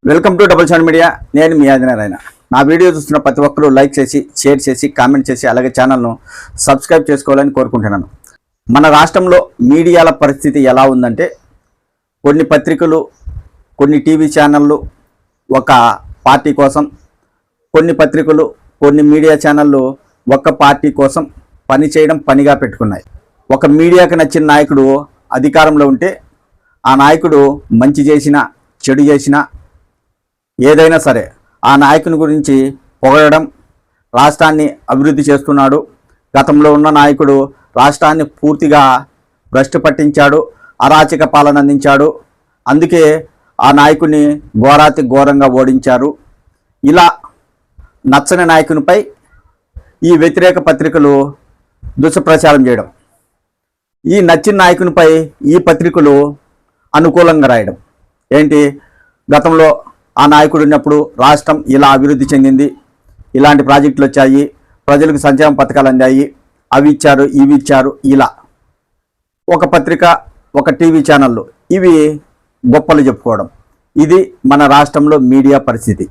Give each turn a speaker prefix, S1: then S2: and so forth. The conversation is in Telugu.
S1: Welcome to double seven media. నేను మీ ఆంజనేయులు. నా వీడియో చూస్తున్న ప్రతి ఒక్కరూ లైక్ చేసి, షేర్ చేసి, కామెంట్ చేసి, అలాగే ఛానల్ను సబ్స్క్రైబ్ చేసుకోవాలని కోరుకుంటున్నాను. మన రాష్ట్రంలో మీడియాల పరిస్థితి ఎలా ఉందంటే, కొన్ని పత్రికలు, కొన్ని టీవీ ఛానళ్ళు ఒక పార్టీ కోసం, కొన్ని పత్రికలు, కొన్ని మీడియా ఛానళ్ళు ఒక పార్టీ కోసం పనిచేయడం పనిగా పెట్టుకున్నాయి. ఒక మీడియాకి నచ్చిన నాయకుడు అధికారంలో ఉంటే ఆ నాయకుడు మంచి చేసినా, చెడు చేసినా, ఏదైనా సరే ఆ నాయకుని గురించి పొగడడం, రాష్ట్రాన్ని అభివృద్ధి చేస్తున్నాడు, గతంలో ఉన్న నాయకుడు రాష్ట్రాన్ని పూర్తిగా భ్రష్టు పట్టించాడు, అరాచక పాలన అందించాడు, అందుకే ఆ నాయకుని ఘోరాతి ఘోరంగా ఓడించారు, ఇలా నచ్చని నాయకునిపై ఈ వ్యతిరేక పత్రికలు దుష్ప్రచారం చేయడం, ఈ నచ్చిన నాయకునిపై ఈ పత్రికలు అనుకూలంగా రాయడం. ఏంటి, గతంలో ఆ నాయకుడు ఉన్నప్పుడు రాష్ట్రం ఇలా అభివృద్ధి చెందింది, ఇలాంటి ప్రాజెక్టులు వచ్చాయి, ప్రజలకు సంక్షేమ పథకాలు అందాయి, అవి ఇచ్చారు, ఇవి ఇచ్చారు, ఇలా ఒక పత్రిక, ఒక టీవీ ఛానళ్ళు ఇవి గొప్పలు చెప్పుకోవడం. ఇది మన రాష్ట్రంలో మీడియా పరిస్థితి.